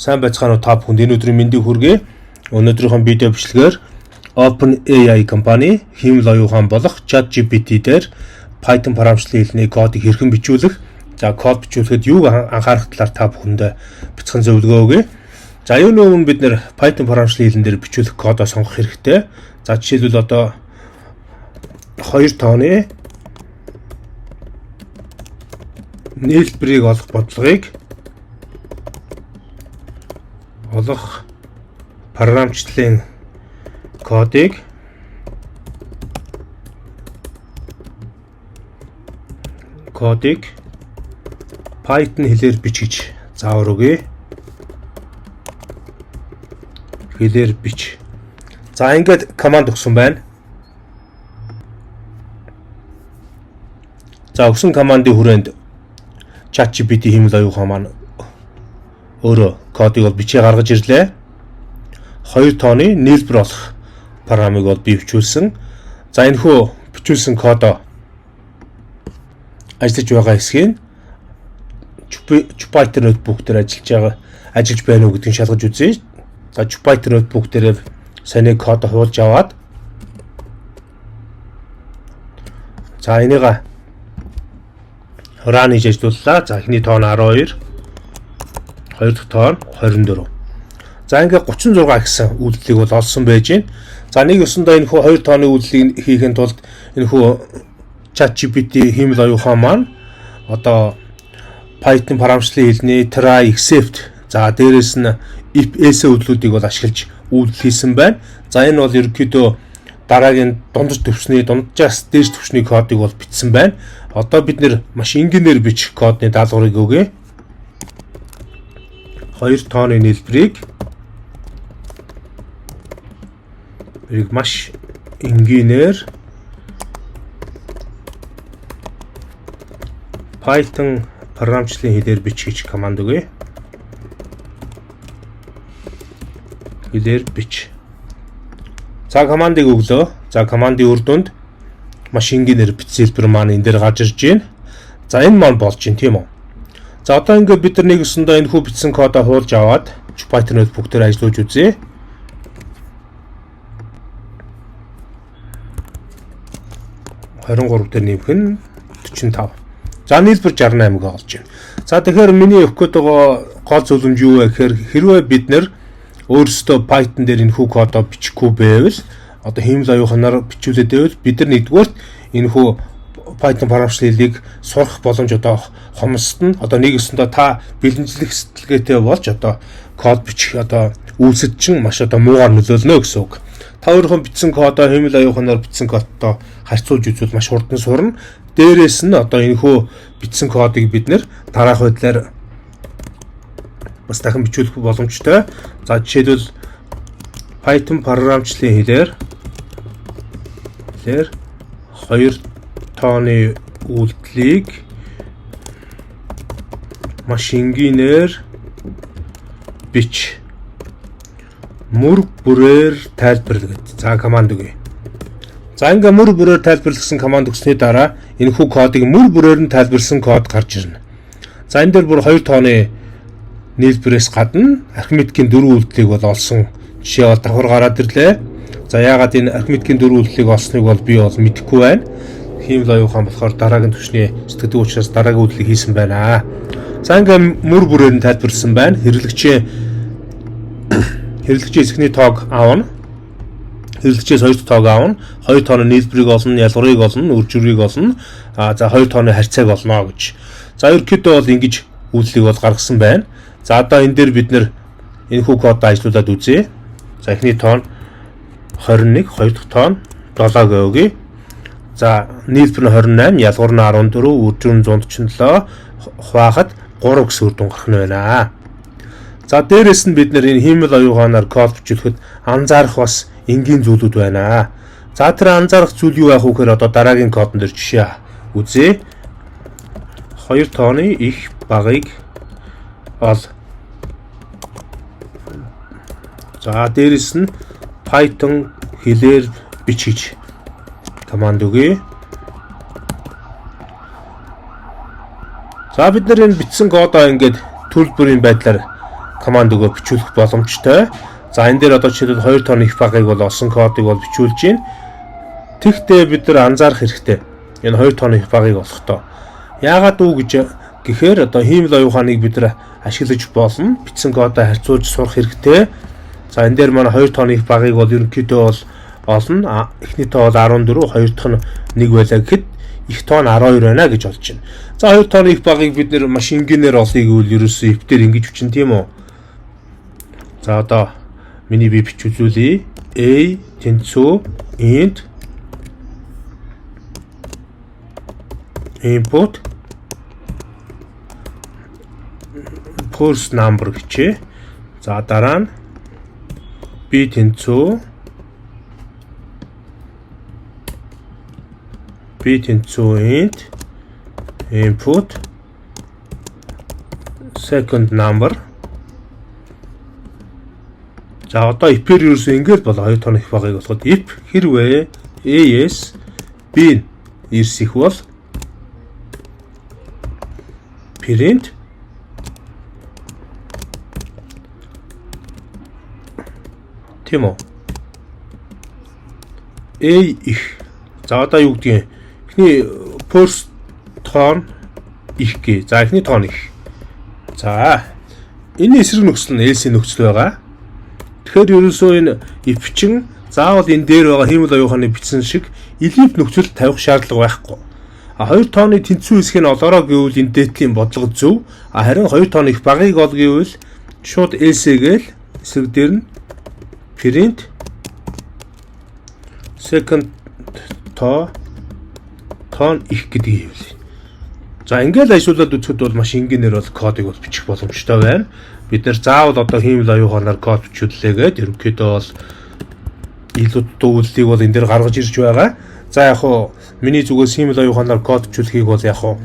Сайн байцгаана уу та бүхэнд энэ өдрийн мэндийг хүргэе. Өнөөдрийнхөө видео бичлэгээр OpenAI компани хиймэл оюухан болох ChatGPT дээр Python програмчлалын хэлний кодыг хэрхэн бичүүлэх, за код бичүүлэхэд юуг анхаарах талаар та бүхэнд бяцхан зөвлөгөө өгье. За юуны өмнө бид нэр Python програмчлалын хэлэн дээр бичүүлэх кодоо сонгох хэрэгтэй. За жишээлбэл одоо 2 тооны нээлтбэрийг олох бодлогыг олох програмчлалын кодыг Python хэлээр бич гэж заавар өгье. Хэлээр бич. За ингээд команд өгсөн байна. За өгсөн командын хүрээнд ChatGPT хиймэл оюухан маань өөрөө кодыг бол бичээ гаргаж ирлээ. 2 тооны нээлтбэр олох програмыг бол би бичүүлсэн. За энэхүү бичүүлсэн кодоо ажиллаж байгаа хэсгийг Jupyter notebook дээр ажиллаж байна уу гэдгийг шалгаж үзье. За Jupyter notebook дээр сайн код хуулж аваад за энийг run хийж ажиллууллаа. За эхний тоон 12, хоёр дахь тоон 24. За ингээд 36 гэсэн үйлдэлийг бол олсон байж байна. За нэг өсөндөө энэ хүү 2 тооны үйлдэлийг хийхэд тулд энэ хүү ChatGPT хиймэл оюухан маань одоо Python програмчлалын хэлний try, except, за дээрэс нь if, else үйлдэлүүдийг бол ашиглаж үйлдэл хийсэн байна. За энэ бол ерөнхийдөө дараагийн дунджаас дээш түвшний кодыг бол бичсэн байна. Одоо бид нэр маш энгийнээр бичих кодны даалгаврыг өгье. 2 тооны нээлтбэрийг маш энгийнээр Python програмчлалын хэлээр бич гэж команд өгье. Хэлээр бич. За командыг өглөө. За командын үр дүнд маш энгийнээр бичсэн хэлбэр маань энэ дээр гарч ирж байна. За энэ маань болж байна тийм үү. За одоо ингээд бид нар нэг өсөндөө энэ хүү бичсэн кодоо хуулж аваад Jupyter notebook дээр ажиллаж үзье. (23) дээр нэмэх нь 45. За нийлбэр 68 гээ олж байна. За тэгэхээр миний өгөх гээд байгаа гол зөвлөмж юу вэ гэхээр хэрвээ бид нэр өөрсдөө Python дээр энэ хүү кодоо бичихгүй байвал одоо хиймэл оюуханаар бичүүлээд байвал бид нар нэгдүгээрт энэ хүү Python програмчлалын хэлийг сурах боломж одоо хомсдно. Одоо нэг өсөндөө та бэлэнчлэх сэтгэлгээтэй болж одоо код бичих одоо үйлсэд чинь маш одоо муугаар нөлөөлнө гэсэн үг. Та өөрийнхөө бичсэн кодоо хиймэл оюуханаар бичсэн кодтой харьцуулж үзвэл маш хурдан сурна. Дээрээс нь одоо энэ хүү бичсэн кодыг бид нэр дараах байдлаар бас дахин бичүүлэх боломжтой. За жишээлбэл Python програмчлалын хэлээр 2 тооны үйлдэлийг маш энгийнээр бич мөр бүрээр тайлбарлаа гэдэг. За команд өгье. За ингээ мөр бүрээр тайлбарласан команд өгсөний дараа энэ хүү кодыг мөр бүрээр нь тайлбарласан код гарч ирнэ. За энэ дээр бүр 2 тооны нээлтбэрээс гадна архимедикийн 4 үйлдэлийг бол олсон жишээ бол давхар гараад ирлээ. За яагаад энэ архимедикийн 4 үйлдэлийг олсныг бол би бол мэдэхгүй байна. Хиймэл оюухан болохоор дараагийн түвшний сэтгэдэг учраас дараагийн үйлдэлийг хийсэн байна. За ингээ мөр бүрээр нь тайлбарласан байна. Хэрэглэгчийн эсхний тоог аавна. Хэрэглэгчээс 2 тоог аавна. 2 тооны нээлтбэрийг олно, ялгарыг олно, үр журийг олно. За 2 тооны харьцааг олно гэж. За ерөнхийдөө бол ингэж үйлдэлийг бол гаргасан байна. За одоо энэ дээр бид нэр энэ хүү кодоо ажиллуулад үзье. За эхний тоон 21, хоёр дахь тоон 7 гээ өгье. За нээлтбэр нь 28, ялгар нь 14, үр жур нь 147, хуваахад 3 гэсэн үр дүн гарах нь байна. За дээрэс нь бид нэр энэ хиймэл оюуханаар код бичүүлэхэд анзаарах бас энгийн зүйлүүд байна. За тэр анзаарах зүйл юу байх вэ гэхээр одоо дараагийн кодн дээр жишээ үзье. 2 тооны их багыг ол. За дээрэс нь Python хэлээр бич гэж команд өгье. За бид нар энэ бичсэн кодоо ингээд төлбөрийн байдлаар команд өгөө бичүүлэх боломжтой. За энэ дээр одоо жишээлбэл 2 тооны их багыг бол олсон кодыг бол бичүүлж гин. Тэгтээ бид нар анзаарах хэрэгтэй. Энэ 2 тооны их багыг олохдоо яагаад үү гэхээр одоо хиймэл оюуханыг бид нар ашиглаж болно. Бичсэн кодоо харьцуулж сурах хэрэгтэй. За энэ дээр манай 2 тооны их багыг бол ерөнхийдөө бол олно. Эхний тоо бол 14, хоёр дахь нь 1 байлаа гэхэд их тоо нь 12 байна гэж олж байна. За 2 тооны их багыг бид нэр маш энгийнээр олъё гэвэл ерөөсөө if дээр ингэж бичин тийм үү. За одоо миний би бичүүлээ. A тэнцүү int input first number гэчээ. За дараа нь B тэнцүү int input second number. За одоо if-ээр юусэн ингээл бол 2 тооны их багыг болоход if хэрвээ AS B эрс их бол print тийм үү A их. За одоо юу гэдгийг эхний first тоон их гээ. За эхний тоон их. За энэ эсрэг нөхцөл нь else нөхцөл байгаа. Тэгэхээр ерөөсөө энэ if чин заавал энэ дээр байгаа хиймэл оюуханы бичсэн шиг elif нөхцөл тавих шаардлага байхгүй. А 2 тооны тэнцүү хэсгийг нь олоороо гэвэл энэ дээдлийн бодлого зөв. А харин 2 тооны их багыг ол гэвэл шууд else гээл эсрэг дээр нь print second тоон их гэдгийг хэлээ. За ингээл ажиглуулад үзэхэд бол маш энгийнээр бол кодыг бол бичих боломжтой байна. Бид нэр заавал одоо хиймэл оюуханаар код бичүүллээ гэдэг ерөнхийдөө бол илүү дүүллийг бол энэ дээр гаргаж ирж байгаа. За яг хуу миний зүгээс хиймэл оюуханаар код бичүүлэхийг бол яг хуу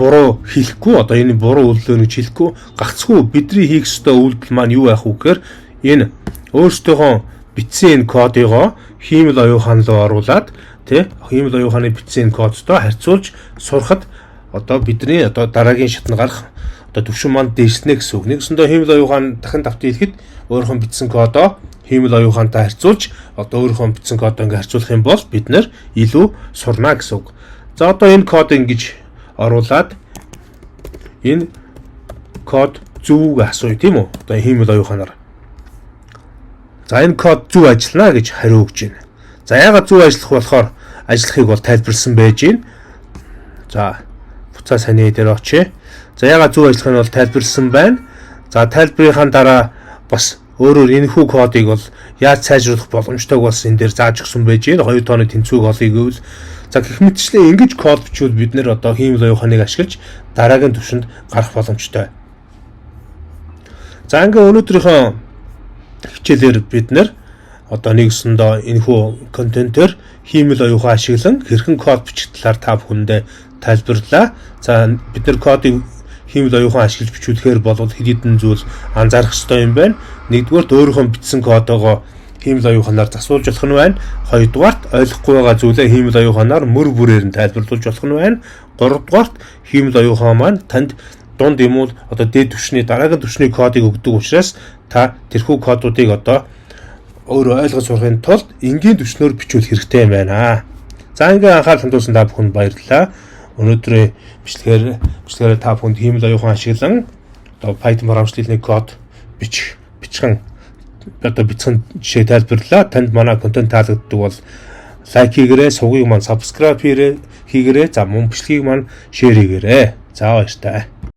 буруу хэлэхгүй одоо энэ буруу үйлдэл гэж хэлэхгүй гагцгүй бидний хийх ёстой үйлдэл маань юу байх вэ гэхээр энэ өөрсдийнхөө бичсэн энэ кодыгоо хиймэл оюухан руу оруулаад тий хиймэл оюуханы бичсэн кодтой харьцуулж сурахад одоо бидний одоо дараагийн шатнд гарах одоо төвшин манд дээшлэнэ гэсэн үг. Нэгсэндээ хиймэл оюухан дахин давтан хэлэхэд өөрийнхөө бичсэн кодоо хиймэл оюухантай харьцуулж одоо өөрийнхөө бичсэн кодоо ингээ харьцуулах юм бол бид нэр илүү сурна гэсэн үг. За одоо энэ код ингэж оруулаад энэ код зөв үг асууя тийм үү? Одоо хиймэл оюуханаар. За энэ код зөв ажиллана гэж хариу өгч байна. За яагаад зөв ажиллах болохоор ажиллахыг бол тайлбарлсан байж байна. За буцаа саний дээр очие. За яагаад зөв ажиллах нь бол тайлбарлсан байна. За тайлбарынхаа дараа бас өөрөөр энэхүү кодыг бол яаж сайжруулах боломжтойг бас энэ дээр зааж өгсөн байж байна. 2 тооны тэнцвэг олъё гэвэл за гэх мэтчлэн ингэж код бичвэл бид нэр одоо хиймэл оюуханыг ашиглаж дараагийн түвшинд гарах боломжтой. За ингээ өнөөдрийнхөө хичээлээр бид нэр одоо нэгсэндээ энэхүү контентээр хиймэл оюухан ашиглан хэрхэн код бичих талаар та бүхэндээ тайлбарлаа. За бид нэр кодыг хиймэл оюухан ашиглаж бичүүлэхээр бол хэд хэдэн зүйл анзаарах ёстой юм байна. Нэгдүгээр өөрийнхөө бичсэн кодоогоо хиймэл оюуханаар засуулж болох нь байна. Хоёрдугаарт ойлгохгүй байгаа зүйлээ хиймэл оюуханаар мөр бүрээр нь тайлбарлуулж болох нь байна. Гуравдугаарт хиймэл оюухан маань танд дунд юм уу одоо дээд түвшний дараагийн түвшний кодыг өгдөг учраас та тэрхүү кодуудыг одоо өөрөө ойлгож сурахын тулд энгийн түвшнөөр бичүүлэх хэрэгтэй юм байна. За ингээ анхаарал хандуулсан та бүхэнд баярлалаа. Өнөөдрийн бичлэгээр та бүхэнд хиймэл оюухан ашиглан одоо Python програмчлалын код бичхэн одоо бичсэн жишээ тайлбарлаа. Танд манай контент таалагддаг бол лайк хийгээрэй, сувгийг маань subscribe хийгээрэй. За мөн бичлэгийг маань share хийгээрэй. За баярлалаа.